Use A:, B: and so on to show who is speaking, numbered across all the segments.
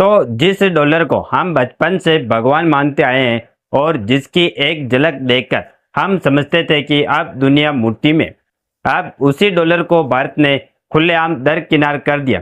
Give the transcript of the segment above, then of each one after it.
A: तो जिस डॉलर को हम बचपन से भगवान मानते आए हैं और जिसकी एक झलक देखकर हम समझते थे कि अब दुनिया मुट्ठी में, अब उसी डॉलर को भारत ने खुलेआम दरकिनार कर दिया।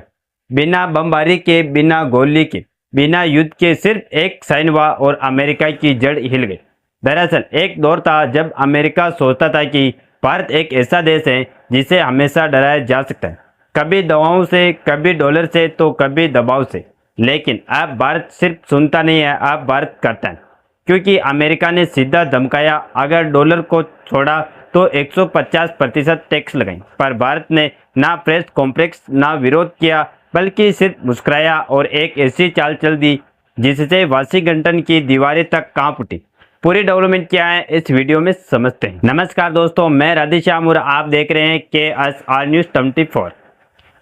A: बिना बमबारी के, बिना गोली के, बिना युद्ध के सिर्फ एक साइन हुआ और अमेरिका की जड़ हिल गई। दरअसल एक दौर था जब अमेरिका सोचता था कि भारत एक ऐसा देश है जिसे हमेशा डराया जा सकता है, कभी दवाओं से, कभी डॉलर से, तो कभी दबाव से। लेकिन अब भारत सिर्फ सुनता नहीं है, अब भारत करता है, क्योंकि अमेरिका ने सीधा धमकाया, अगर डॉलर को छोड़ा तो 150% टैक्स लगाएं। पर भारत ने ना प्रेस कॉम्प्लेक्स, ना विरोध किया, बल्कि सिर्फ मुस्कुराया और एक ऐसी चाल चल दी जिससे वाशिंगटन की दीवारें तक कांप उठी। पूरी डेवलपमेंट क्या है इस वीडियो में समझते हैं। नमस्कार दोस्तों, मैं राधेश्याम और आप देख रहे हैं KSR न्यूज़ 24।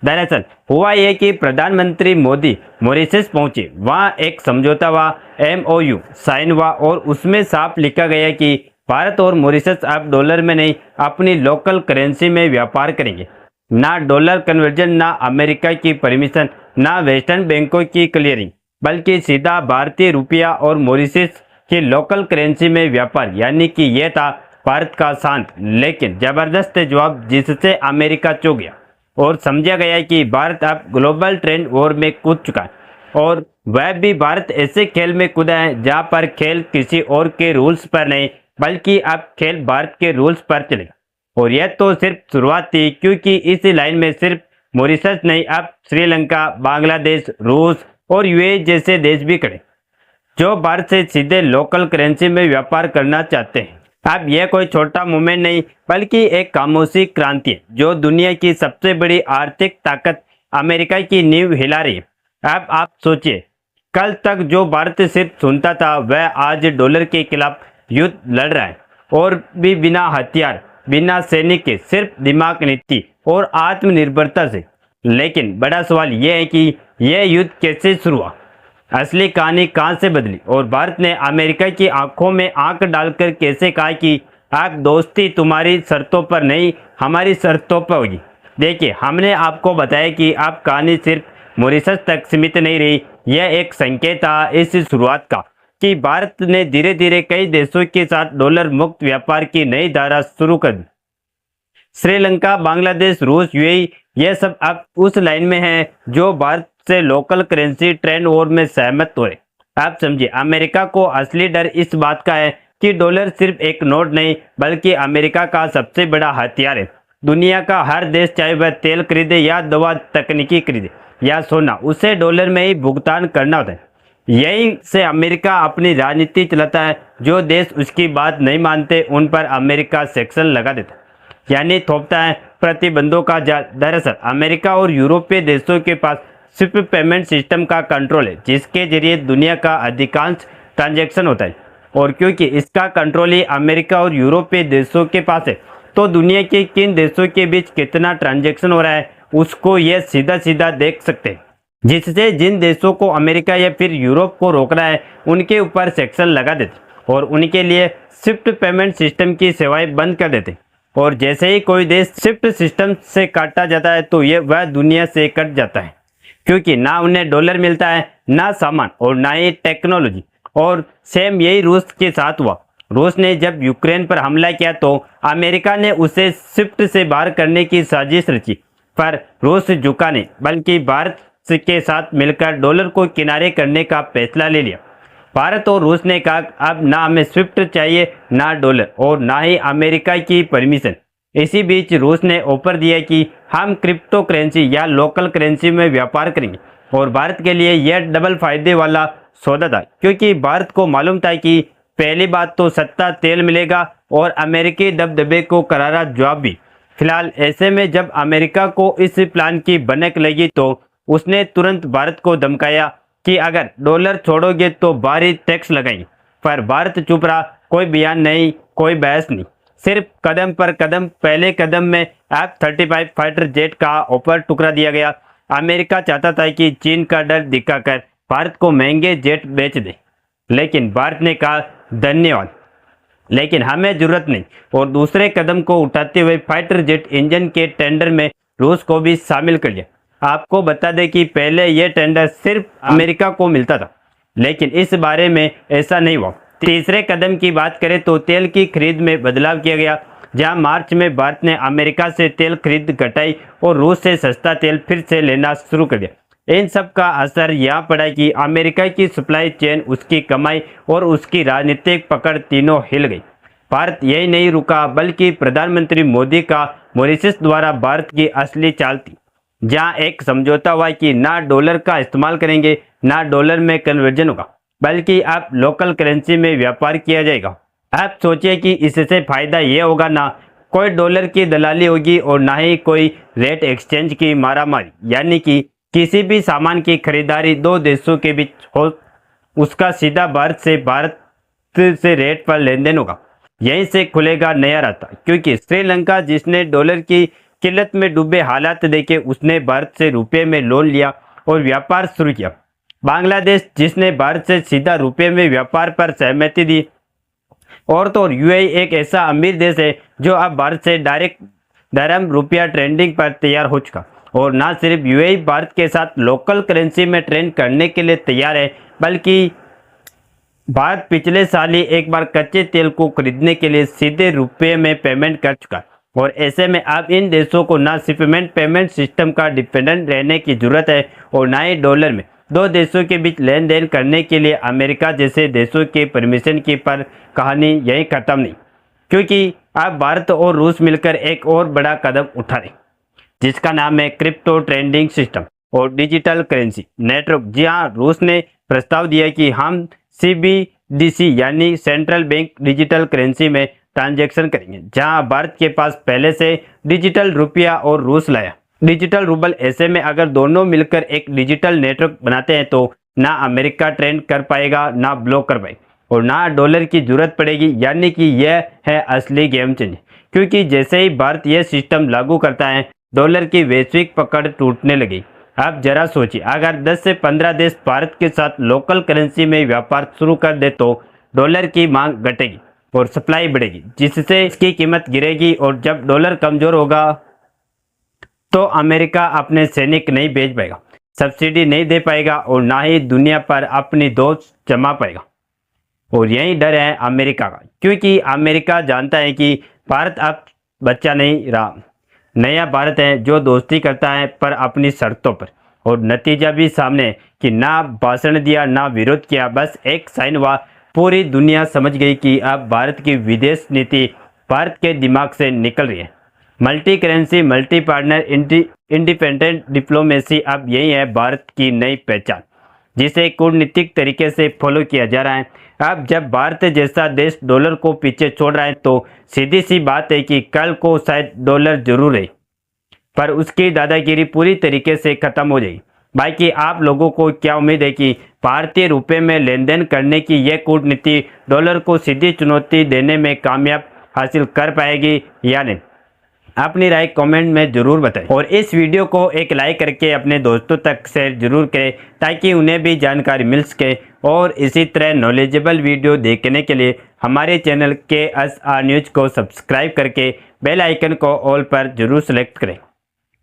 A: दरअसल हुआ ये कि प्रधानमंत्री मोदी मॉरिशस पहुंचे, वहां एक समझौता हुआ, MOU साइन हुआ और उसमें साफ लिखा गया कि भारत और मॉरिशस अब डॉलर में नहीं, अपनी लोकल करेंसी में व्यापार करेंगे। ना डॉलर कन्वर्जन, ना अमेरिका की परमिशन, ना वेस्टर्न बैंकों की क्लियरिंग, बल्कि सीधा भारतीय रुपया और मॉरिशस की लोकल करेंसी में व्यापार। यानी कि यह था भारत का शांत लेकिन जबरदस्त जवाब, जिससे अमेरिका चौंक गया और समझा गया कि भारत अब ग्लोबल ट्रेंड वॉर में कूद चुका है। और वह भी भारत ऐसे खेल में कूदा है जहां पर खेल किसी और के रूल्स पर नहीं, बल्कि अब खेल भारत के रूल्स पर चलेगा। और यह तो सिर्फ शुरुआत थी, क्योंकि इस लाइन में सिर्फ मॉरिशस नहीं, अब श्रीलंका, बांग्लादेश, रूस और UAE जैसे देश भी खड़े, जो भारत से सीधे लोकल करेंसी में व्यापार करना चाहते हैं। अब यह कोई छोटा मूवमेंट नहीं, बल्कि एक खामोशी क्रांति है जो दुनिया की सबसे बड़ी आर्थिक ताकत अमेरिका की नींव हिला रही है। अब आप सोचिए, कल तक जो भारत सिर्फ सुनता था, वह आज डॉलर के खिलाफ युद्ध लड़ रहा है, और भी बिना हथियार, बिना सैनिक के, सिर्फ दिमाग, नीति और आत्मनिर्भरता से। लेकिन बड़ा सवाल यह है कि यह युद्ध कैसे शुरू हुआ, असली कहानी कहां से बदली, और भारत ने अमेरिका की आंखों में आंख डालकर कैसे कहा कि अब दोस्ती तुम्हारी शर्तों पर नहीं, हमारी शर्तों पर होगी। देखिए, हमने आपको बताया कि अब कहानी सिर्फ मॉरिशस तक सीमित नहीं रही। यह एक संकेत था इस शुरुआत का कि भारत ने धीरे धीरे कई देशों के साथ डॉलर मुक्त व्यापार की नई धारा शुरू कर दी। श्रीलंका, बांग्लादेश, रूस, UAE ये सब अब उस लाइन में हैं जो भारत से लोकल करेंसी ट्रेंड वॉर में सहमत हुए। आप समझिए, अमेरिका को असली डर इस बात का है कि डॉलर सिर्फ एक नोट नहीं, बल्कि अमेरिका का सबसे बड़ा हथियार है। दुनिया का हर देश, चाहे वह तेल खरीदे या दवा तकनीकी खरीदे या सोना, उसे डॉलर में ही भुगतान करना होता है। यही से अमेरिका अपनी राजनीति चलाता है। जो देश उसकी बात नहीं मानते, उन पर अमेरिका सेक्शन लगा देता है, यानी थोपता है प्रतिबंधों का जाल। दरअसल अमेरिका और यूरोपीय देशों के पास स्विफ्ट पेमेंट सिस्टम का कंट्रोल है, जिसके जरिए दुनिया का अधिकांश ट्रांजैक्शन होता है। और क्योंकि इसका कंट्रोल ही अमेरिका और यूरोपीय देशों के पास है, तो दुनिया के किन देशों के बीच कितना ट्रांजैक्शन हो रहा है, उसको यह सीधा सीधा देख सकते हैं। जिससे जिन देशों को अमेरिका या फिर यूरोप को रोकना है, उनके ऊपर सेक्शन लगा देते और उनके लिए स्विफ्ट पेमेंट सिस्टम की सेवाएं बंद कर देते। और जैसे ही कोई देश स्विफ्ट सिस्टम से काटा जाता है, तो ये वह दुनिया से कट जाता है, क्योंकि ना उन्हें डॉलर मिलता है, ना सामान और ना ही टेक्नोलॉजी। और सेम यही रूस के साथ हुआ। रूस ने जब यूक्रेन पर हमला किया, तो अमेरिका ने उसे स्विफ्ट से बाहर करने की साजिश रची, पर रूस झुका नहीं, बल्कि भारत के साथ मिलकर डॉलर को किनारे करने का फैसला ले लिया। भारत और रूस ने कहा, अब ना हमें स्विफ्ट चाहिए, ना डॉलर, और ना ही अमेरिका की परमिशन। इसी बीच रूस ने ऑफर दिया कि हम क्रिप्टो करेंसी या लोकल करेंसी में व्यापार करेंगे। और भारत के लिए यह डबल फायदे वाला सौदा था, क्योंकि भारत को मालूम था कि पहली बात तो सस्ता तेल मिलेगा और अमेरिकी दबदबे को करारा जवाब भी। फिलहाल ऐसे में जब अमेरिका को इस प्लान की भनक लगी, तो उसने तुरंत भारत को धमकाया कि अगर डॉलर छोड़ोगे तो भारी टैक्स लगाएंगे। पर भारत चुप रहा, कोई बयान नहीं, कोई बहस नहीं, सिर्फ कदम पर कदम। पहले कदम में F-35 फाइटर जेट का ऊपर टुकड़ा दिया गया। अमेरिका चाहता था कि चीन का डर दिखाकर भारत को महंगे जेट बेच दे, लेकिन भारत ने कहा धन्यवाद, लेकिन हमें जरूरत नहीं। और दूसरे कदम को उठाते हुए फाइटर जेट इंजन के टेंडर में रूस को भी शामिल कर लिया। आपको बता दें कि पहले यह टेंडर सिर्फ अमेरिका को मिलता था, लेकिन इस बारे में ऐसा नहीं हुआ। तीसरे कदम की बात करें तो तेल की खरीद में बदलाव किया गया, जहां मार्च में भारत ने अमेरिका से तेल खरीद घटाई और रूस से सस्ता तेल फिर से लेना शुरू कर दिया। इन सब का असर यहाँ पड़ा कि अमेरिका की सप्लाई चेन, उसकी कमाई और उसकी राजनीतिक पकड़ तीनों हिल गई। भारत यही नहीं रुका, बल्कि प्रधानमंत्री मोदी का मॉरिशस द्वारा भारत की असली चाल थी, जहां एक समझौता हुआ कि ना डॉलर का इस्तेमाल करेंगे, ना डॉलर में कन्वर्जन होगा, बल्कि अब लोकल करेंसी में व्यापार किया जाएगा। आप सोचिए कि इससे फायदा ये होगा ना कोई डॉलर की दलाली होगी और ना ही कोई रेट एक्सचेंज की मारामारी, यानी कि किसी भी सामान की खरीदारी दो देशों के बीच हो, उसका सीधा भारत से रेट पर लेन देन होगा। यहीं से खुलेगा नया रास्ता, क्योंकि श्रीलंका जिसने डॉलर की किल्लत में डूबे हालात देखे, उसने भारत से रुपये में लोन लिया और व्यापार शुरू किया। बांग्लादेश जिसने भारत से सीधा रुपये में व्यापार पर सहमति दी, और तो यूएई एक ऐसा अमीर देश है जो अब भारत से डायरेक्ट दरम रुपया ट्रेडिंग पर तैयार हो चुका। और ना सिर्फ यूएई भारत के साथ लोकल करेंसी में ट्रेड करने के लिए तैयार है, बल्कि भारत पिछले साल ही एक बार कच्चे तेल को खरीदने के लिए सीधे रुपये में पेमेंट कर चुका। और ऐसे में अब इन देशों को ना सिर्फ पेमेंट सिस्टम का डिपेंडेंट रहने की जरूरत है और ना ही डॉलर में। दो देशों के बीच लेन देन करने के लिए अमेरिका जैसे देशों के परमिशन की पर कहानी यही खत्म नहीं, क्योंकि अब भारत और रूस मिलकर एक और बड़ा कदम उठा रहे, जिसका नाम है क्रिप्टो ट्रेडिंग सिस्टम और डिजिटल करेंसी नेटवर्क। जी हाँ, रूस ने प्रस्ताव दिया कि हम CBDC यानी सेंट्रल बैंक डिजिटल करेंसी में ट्रांजैक्शन करेंगे, जहां भारत के पास पहले से डिजिटल रुपया और रूस लाया डिजिटल रूबल। ऐसे में अगर दोनों मिलकर एक डिजिटल नेटवर्क बनाते हैं तो ना अमेरिका ट्रेंड कर पाएगा, ना ब्लॉक कर पाएगा, और ना डॉलर की जरूरत पड़ेगी। यानी कि यह है असली गेम चेंज, क्योंकि जैसे ही भारत यह सिस्टम लागू करता है, डॉलर की वैश्विक पकड़ टूटने लगी। अब जरा सोचिए, अगर 10 से 15 देश भारत के साथ लोकल करेंसी में व्यापार शुरू कर दे तो डॉलर की मांग घटेगी और सप्लाई बढ़ेगी, जिससे इसकी कीमत गिरेगी। और जब डॉलर कमजोर होगा तो अमेरिका अपने सैनिक नहीं भेज पाएगा, सब्सिडी नहीं दे पाएगा और ना ही दुनिया पर अपनी दोस्त जमा पाएगा। और यही डर है अमेरिका का, क्योंकि अमेरिका जानता है कि भारत अब बच्चा नहीं रहा, नया भारत है जो दोस्ती करता है पर अपनी शर्तों पर। और नतीजा भी सामने है कि ना भाषण दिया, ना विरोध किया, बस एक साइन हुआ। पूरी दुनिया समझ गई कि अब भारत की विदेश नीति भारत के दिमाग से निकल रही है। Multi currency, multi partner, independent diplomacy, अब यही है भारत की नई पहचान, जिसे कूटनीतिक तरीके से फॉलो किया जा रहा है। अब जब भारत जैसा देश डॉलर को पीछे छोड़ रहा है तो सीधी सी बात है कि कल को शायद डॉलर जरूर है, पर उसकी दादागिरी पूरी तरीके से खत्म हो जाएगी। बाकी आप लोगों को क्या उम्मीद है कि भारतीय रुपए में लेन देन करने की यह कूटनीति डॉलर को सीधी चुनौती देने में कामयाब हासिल कर पाएगी या नहीं? अपनी राय कमेंट में जरूर बताएं और इस वीडियो को एक लाइक करके अपने दोस्तों तक शेयर जरूर करें, ताकि उन्हें भी जानकारी मिल सके। और इसी तरह नॉलेजेबल वीडियो देखने के लिए हमारे चैनल KSR न्यूज को सब्सक्राइब करके बेल आइकन को ऑल पर जरूर सेलेक्ट करें।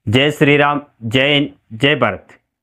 A: जय श्री राम, जय हिंद, जय भारत।